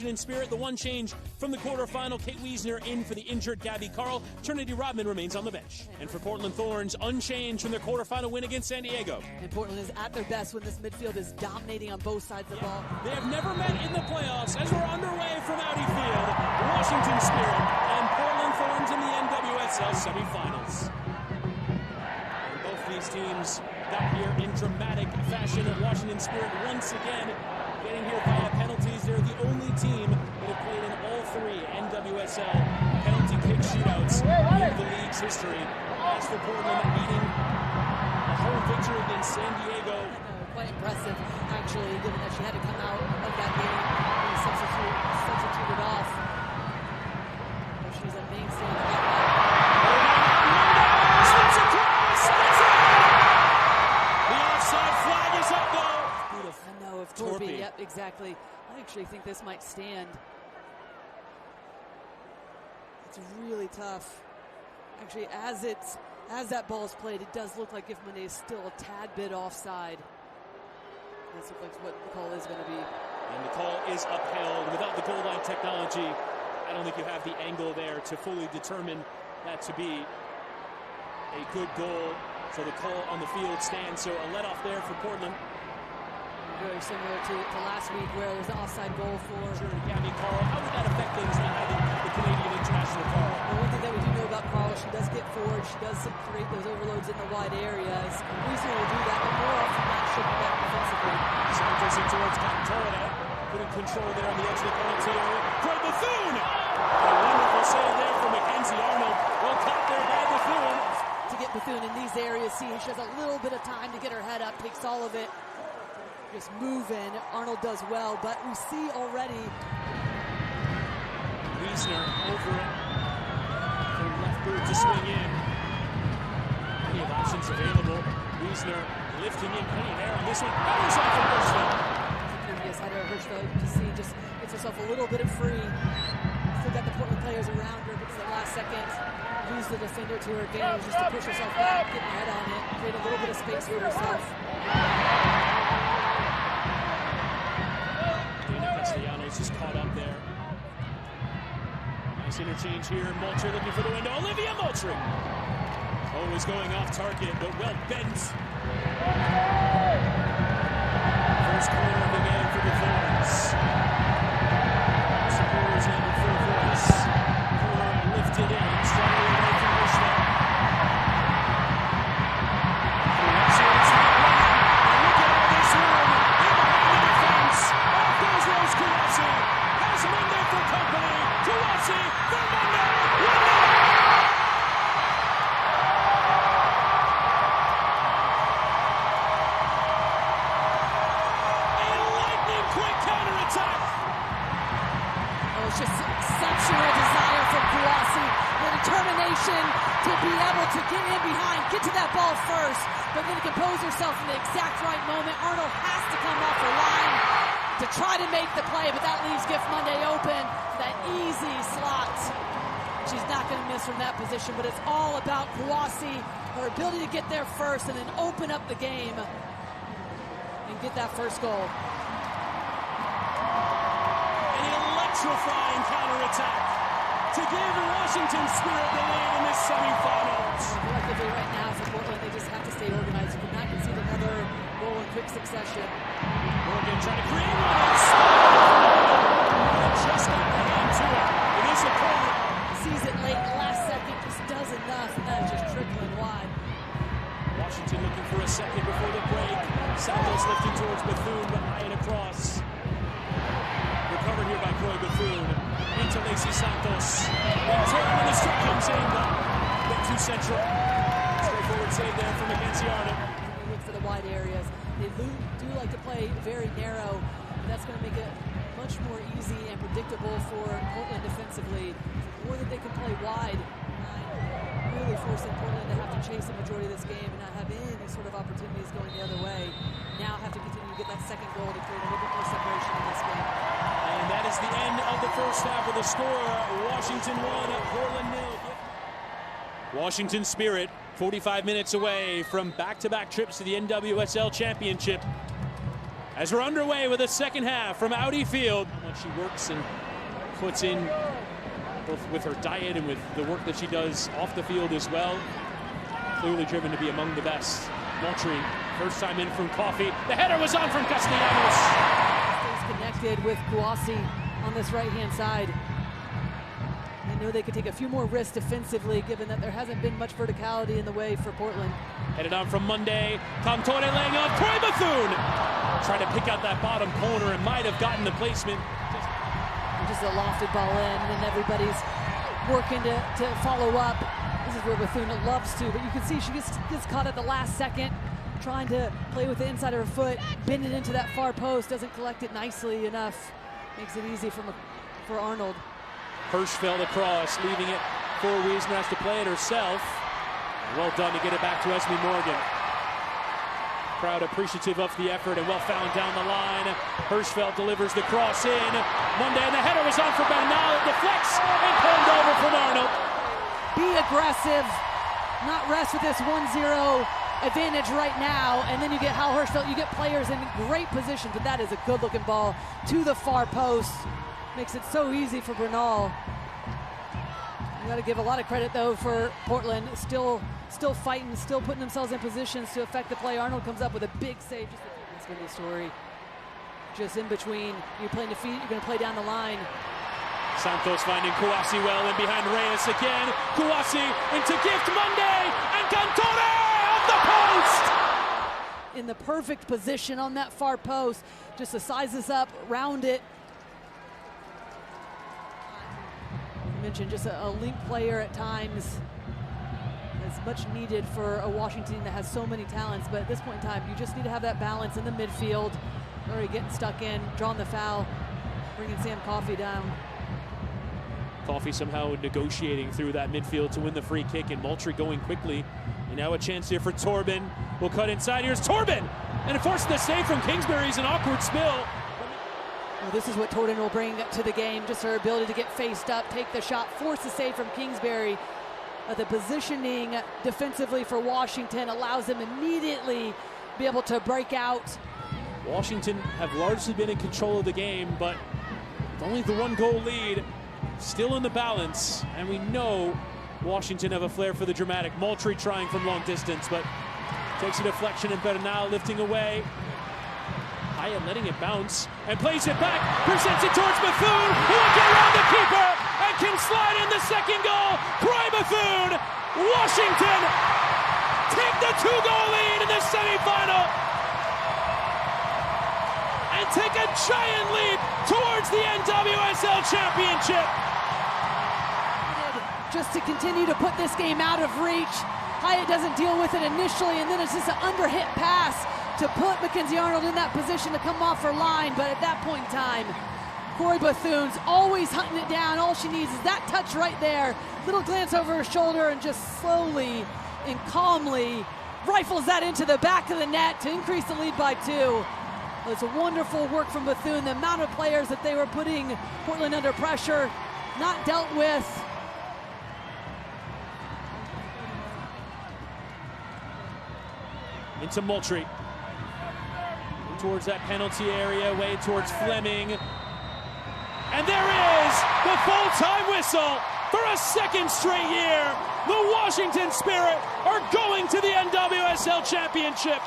Washington Spirit. The one change from the quarterfinal, Kate Wiesner in for the injured Gabby Carl. Trinity Rodman remains on the bench. And for Portland Thorns, unchanged from their quarterfinal win against San Diego. And Portland is at their best when this midfield is dominating on both sides of the ball. They have never met in the playoffs as we're underway from Audi Field. Washington Spirit and Portland Thorns in the NWSL semifinals. And both these teams got here in dramatic fashion. Washington Spirit once again getting here via penalties. They're the only team that have played in all three NWSL penalty kick shootouts in the league's history. As for Portland, beating a home victory against San Diego. Quite impressive, actually, given that she had to come out of that game and substituted off. She's a mainstay in the back. Torpy. Yep, exactly. I actually think this might stand. It's really tough. Actually, as that ball is played, it does look like Gift Monday is still a tad bit offside. That's what the call is going to be. And the call is upheld. Without the goal line technology, I don't think you have the angle there to fully determine that to be a good goal. So the call on the field stands. So a let off there for Portland. Very similar to last week where there was an offside goal for Gabby Carl. How would that affect things not having the Canadian international Carl? Well, one thing that we do know about Carl, she does get forward. She does create those overloads in the wide areas. Wiesner will do that, but more often not should be back defensively. Santos in towards Cantora, putting control there on the edge of the penalty area. For Bethune! A wonderful save there from Mackenzie Arnold. Well caught there by Bethune. To get Bethune in these areas, see, she has a little bit of time to get her head up, takes all of it. Just moving. Arnold does well, but we see already Wiesner over it. For left boot to swing in. Plenty of options available. Wiesner lifting in, plenty there on this one. Batters off from Hirschfeld. Previous header, Hirschfeld, you see, just gets herself a little bit of free. Still got the Portland players around her, but it's the last second. Lose the defender to her advantage just to push herself back, get her head on it, create a little bit of space for herself. Just caught up there. Nice interchange here. Moultrie looking for the window. Olivia Moultrie. Always going off target, but well bent. First corner of the game for the Thorns. Supporters in full force. Corner lifted in. Strongly away from Hirschfeld. To be able to get in behind, get to that ball first, but then compose herself in the exact right moment. Arnold has to come off her line to try to make the play, but that leaves Gift Monday open for that easy slot. She's not going to miss from that position, but it's all about Kouassi, her ability to get there first and then open up the game and get that first goal. An electrifying counterattack to give Washington Spirit the lead in this semifinals. Collectively right now for Portland, they just have to stay organized. You cannot concede another goal in quick succession. Morgan trying to create one. Just got the hand to it. It is a corner. Sees it late, last second, just does enough, and that is just trickling wide. Washington looking for a second before the break. Santos lifting towards Bethune, but high and across. Recovered here by Croy Bethune. Into Lacey Santos. And turn when the strike comes in. Bit too central. Straightforward save there from Mackenzie Arnold. They look for the wide areas. They do like to play very narrow. And that's going to make it much more easy and predictable for Portland defensively. The more that they can play wide, really forcing Portland to have to chase the majority of this game and not have any sort of opportunities going the other way. Now have to continue to get that second goal to create a little bit more separation in this game. And that is the end of the first half of the score. Washington 1, Portland 0. Washington Spirit, 45 minutes away from back-to-back trips to the NWSL Championship. As we're underway with the second half from Audi Field. When she works and puts in both with her diet and with the work that she does off the field as well. Clearly driven to be among the best. Moultrie, first time in from Coffee. The header was on from Castellanos. Stays connected with Kouassi on this right-hand side. I know they could take a few more risks defensively, given that there hasn't been much verticality in the way for Portland. Headed on from Monday. Cantore laying off. Troy Bethune trying to pick out that bottom corner and might have gotten the placement. Just a lofted ball in, and then everybody's working to follow up. This is where Bethune loves to, but you can see she gets caught at the last second, trying to play with the inside of her foot, bend it into that far post, doesn't collect it nicely enough. Makes it easy for Arnold. Hirschfeld across, leaving it for Wiesner, has to play it herself. Well done to get it back to Esme Morgan. Crowd appreciative of the effort and well found down the line. Hirschfeld delivers the cross in. Monday, and the header was on for Bernal. It deflects and pulled over from Arnold. Be aggressive, not rest with this 1-0 advantage right now. And then you get Hal Hirschfeld, you get players in great position, but that is a good looking ball to the far post. Makes it so easy for Bernal. You got to give a lot of credit though for Portland, still fighting, still putting themselves in positions to affect the play. Arnold comes up with a big save. That's going to be a story. Just in between, you're playing the feet, you're going to play down the line. Santos finding Kouassi well in behind Reyes again. Kouassi into Gift Monday, and Cantore off the post! In the perfect position on that far post, just to size this up, round it. I mentioned just a link player at times is much needed for a Washington team that has so many talents, but at this point in time, you just need to have that balance in the midfield. Already getting stuck in, drawing the foul, bringing Sam Coffey down. Coffey somehow negotiating through that midfield to win the free kick, and Moultrie going quickly. And now a chance here for Torben. We'll cut inside. Here's Torben! And it forces the save from Kingsbury's an awkward spill. Well, this is what Torben will bring to the game, just her ability to get faced up, take the shot, force the save from Kingsbury. The positioning defensively for Washington allows them immediately be able to break out. Washington have largely been in control of the game, but only the 1-goal lead, still in the balance, and we know Washington have a flair for the dramatic. Moultrie trying from long distance, but takes a deflection, and Bernal lifting away. Hyatt letting it bounce, and plays it back, presents it towards Bethune, who will get around the keeper, and can slide in the second goal. Troy Bethune, Washington take the 2-goal lead in the semifinal, and take a giant leap towards the NWSL championship. Just to continue to put this game out of reach. Hyatt doesn't deal with it initially, and then it's just an underhit pass to put Mackenzie Arnold in that position to come off her line. But at that point in time, Corey Bethune's always hunting it down. All she needs is that touch right there. Little glance over her shoulder and just slowly and calmly rifles that into the back of the net to increase the lead by 2. It's a wonderful work from Bethune. The amount of players that they were putting Portland under pressure, not dealt with. Into Moultrie. Towards that penalty area, way towards Fleming. And there is the full-time whistle for a second straight year. The Washington Spirit are going to the NWSL Championship.